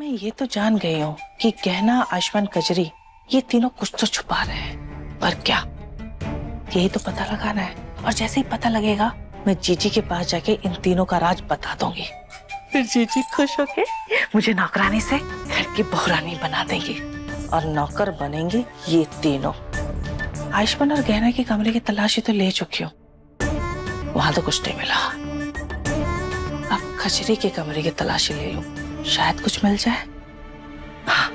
मैं ये तो जान गई हूँ कि गहना, आयुष्मान, कजरी ये तीनों कुछ तो छुपा रहे हैं, पर क्या, यही तो पता लगाना है। और जैसे ही पता लगेगा मैं जीजी के पास जाके इन तीनों का राज बता दूंगी। फिर जीजी खुश होके मुझे नौकरानी से घर की बहुरानी बना देंगी और नौकर बनेंगी ये तीनों। आयुष्मान और गहना के कमरे की तलाशी तो ले चुकी हूँ, वहां तो कुछ नहीं मिला। अब कजरी के कमरे की तलाशी ले लूं, शायद कुछ मिल जाए। हाँ।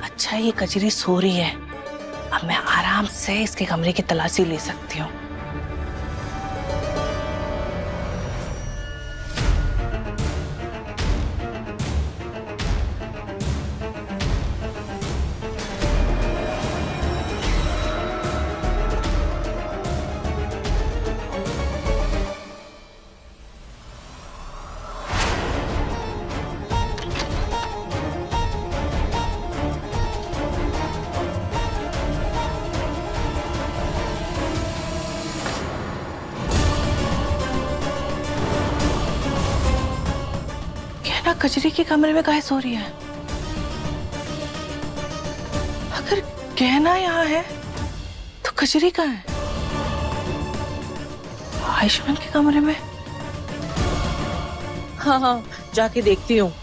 अच्छा, ये कजरी सो रही है, अब मैं आराम से इसके कमरे की तलाशी ले सकती हूँ। कजरी के कमरे में काहे सो रही है? अगर गहना यहाँ है तो कजरी कहाँ है? आयुष्मान के कमरे में? हाँ हाँ, जाके देखती हूँ।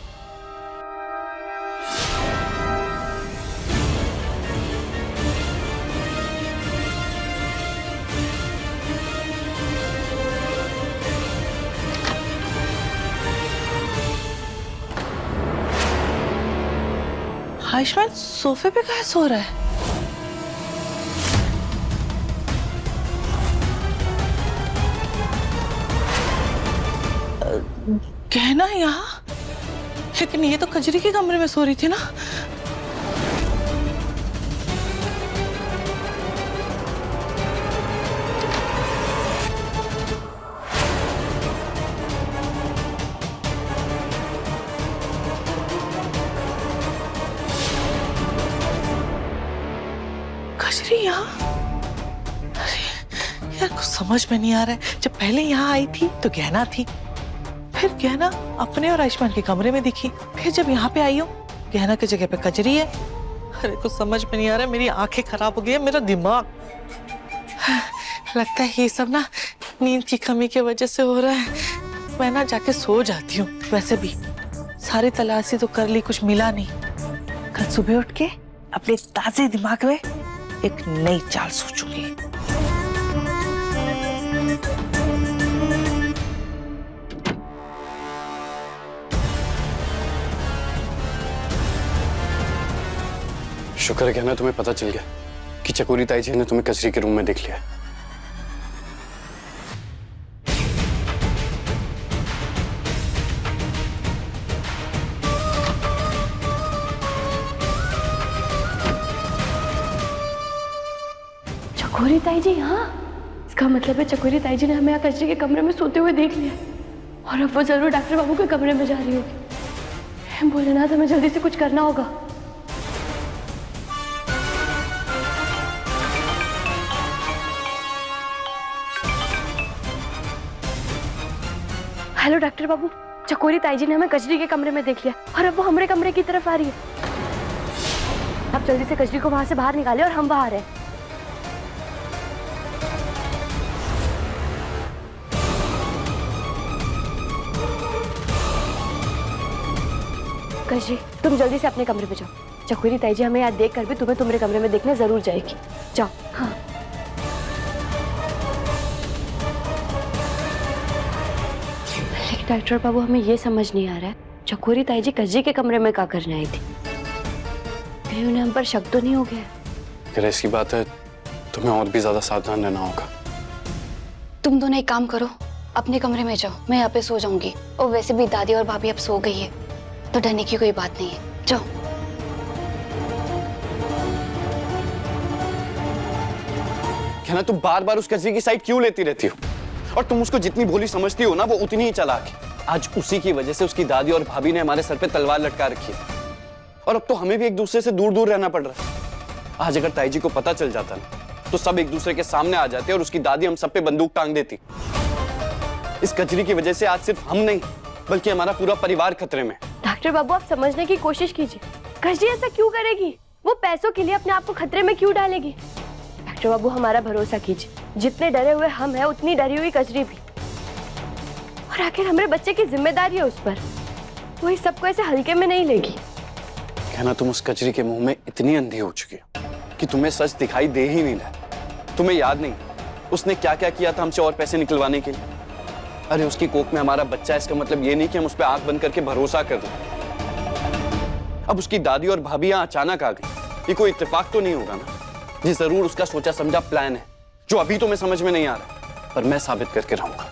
आयुष्मान सोफे पे कहाँ सो रहा है? गहना यहाँ, लेकिन ये तो कजरी के कमरे में सो रही थी ना। कजरी यहाँ? अरे यार, कुछ समझ में नहीं आ रहा है। जब पहले यहाँ आई थी तो गहना थी, फिर गहना अपने और आयुष्मान के कमरे में दिखी, फिर जब यहाँ पे आई हूँ गहना की जगह पे कजरी है। अरे कुछ समझ में नहीं आ रहा है, मेरी आंखें खराब हो गई है, मेरा दिमाग। लगता है ये सब ना नींद की कमी की वजह से हो रहा है। मैं ना जाके सो जाती हूँ। वैसे भी सारी तलाशी तो कर ली, कुछ मिला नहीं। कल सुबह उठ के अपने ताजे दिमाग में एक नई चाल सोचूंगी। शुक्र है ना तुम्हें पता चल गया कि चकोरी ताई जी ने तुम्हें कजरी के रूम में देख लिया। चकोरी ताई जी यहाँ? इसका मतलब है चकोरी ताई जी ने हमें यहाँ कजरी के कमरे में सोते हुए देख लिया और अब वो जरूर डॉक्टर बाबू के कमरे में जा रही होगी। भोलेनाथ, हमें जल्दी से कुछ करना होगा। हेलो डॉक्टर बाबू, चकोरी ताई जी ने हमें कजरी के कमरे में देख लिया और अब वो हमारे कमरे की तरफ आ रही है। आप जल्दी से कजरी को वहां से बाहर निकाले और हम बाहर हैं। कजरी, तुम जल्दी से अपने कमरे पे जाओ। चकोरी ताई जी हमें याद देख कर भी तुम्हें तुम्हारे कमरे में देखने जरूर जाएगी। जाओ। हाँ। लेकिन डॉक्टर बाबू, हमें ये समझ नहीं आ रहा है, चकोरी ताई जी कजरी के कमरे में क्या करने आई थी? कहीं उन्हें हम पर शक तो नहीं हो गया? अगर ऐसी बात है तुम्हें और भी ज्यादा सावधान रहना होगा। तुम दोनों एक काम करो, अपने कमरे में जाओ, मैं यहाँ पे सो जाऊंगी। और वैसे भी दादी और भाभी अब सो गई है, तो डरने की कोई बात नहीं है। जाओ। क्या ना तुम बार बार उस कजरी की साइड क्यों लेती रहती हो? और तुम उसको जितनी भोली समझती हो ना, वो उतनी ही चालाक है। आज उसी की वजह से उसकी दादी और भाभी ने हमारे सर पे तलवार लटका रखी है। और अब तो हमें भी एक दूसरे से दूर दूर रहना पड़ रहा है। आज अगर ताई जी को पता चल जाता ना, तो सब एक दूसरे के सामने आ जाते और उसकी दादी हम सब पे बंदूक टांग देती। इस कजरी की वजह से आज सिर्फ हम नहीं, बल्कि हमारा पूरा परिवार खतरे में। डॉक्टर बाबू, आप समझने की कोशिश कीजिए। कजरी ऐसा क्यों करेगी? वो पैसों के लिए अपने आप को खतरे में क्यों डालेगी? डॉक्टर बाबू, हमारा भरोसा कीजिए। जितने डरे हुए हम हैं, उतनी डरी हुई कजरी भी। और आखिर हमारे बच्चे की जिम्मेदारी है उस पर। वो इस सबको ऐसे हल्के में नहीं लेगी। कहना तुम उस कजरी के मुंह में इतनी अंधी हो चुकी हो कि तुम्हें सच दिखाई दे ही नहीं रहा। तुम्हें याद नहीं उसने क्या क्या किया था हमसे और पैसे निकलवाने के लिए? अरे उसकी कोख में हमारा बच्चा है, इसका मतलब ये नहीं कि हम उस पर आंख बंद करके भरोसा कर लें। अब उसकी दादी और भाभी यहाँ अचानक आ गई, ये कोई इत्तेफाक तो नहीं होगा ना? ये जरूर उसका सोचा समझा प्लान है, जो अभी तो मैं समझ में नहीं आ रहा, पर मैं साबित करके रहूंगा।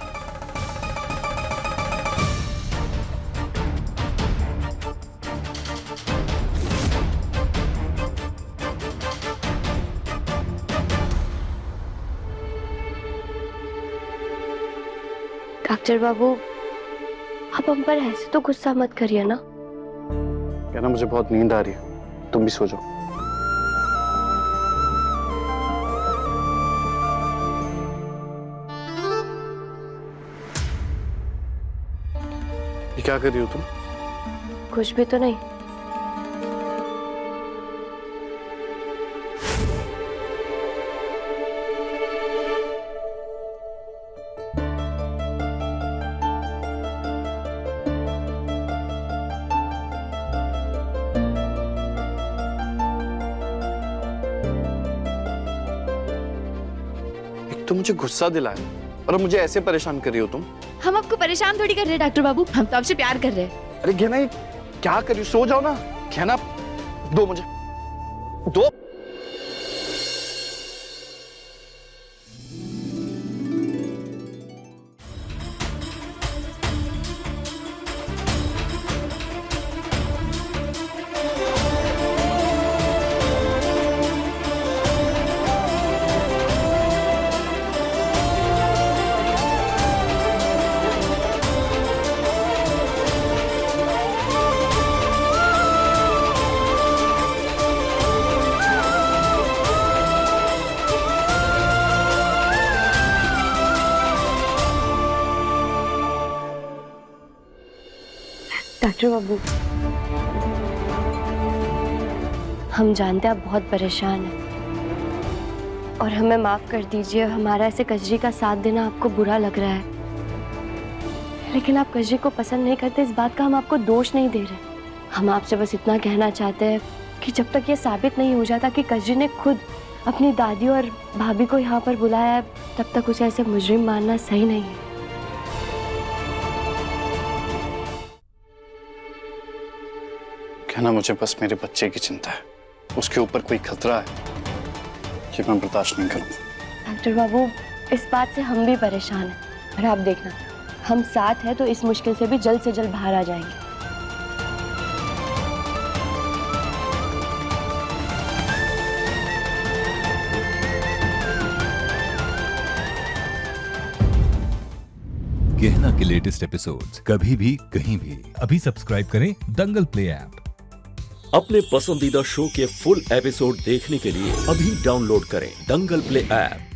डॉक्टर बाबू, आप हम पर ऐसे तो गुस्सा मत करिए ना। कहना मुझे बहुत नींद आ रही है, तुम भी सो जाओ। ये क्या कर रही हो तुम? कुछ भी तो नहीं। तो मुझे गुस्सा दिलाया और अब मुझे ऐसे परेशान कर रही हो तुम। हम आपको परेशान थोड़ी कर रहे हैं डॉक्टर बाबू, हम तो आपसे प्यार कर रहे हैं। अरे घेना, ये क्या कर रही हो? सो जाओ ना। घेना, दो मुझे, दो। डॉक्टर बाबू, हम जानते हैं आप बहुत परेशान हैं और हमें माफ कर दीजिए। हमारा ऐसे कजरी का साथ देना आपको बुरा लग रहा है, लेकिन आप कजरी को पसंद नहीं करते, इस बात का हम आपको दोष नहीं दे रहे। हम आपसे बस इतना कहना चाहते हैं कि जब तक ये साबित नहीं हो जाता कि कजरी ने खुद अपनी दादी और भाभी को यहाँ पर बुलाया है, तब तक उसे ऐसे मुजरिम मानना सही नहीं है। कहना मुझे बस मेरे बच्चे की चिंता है, उसके ऊपर कोई खतरा है कि मैं बर्दाश्त नहीं करूंगा। डॉक्टर बाबू, इस बात से हम भी परेशान हैं और आप देखना, हम साथ हैं तो इस मुश्किल से भी जल्द से जल्द बाहर आ जाएंगे। गहना के लेटेस्ट एपिसोड्स कभी भी कहीं भी अभी सब्सक्राइब करें दंगल प्ले ऐप। अपने पसंदीदा शो के फुल एपिसोड देखने के लिए अभी डाउनलोड करें दंगल प्ले ऐप।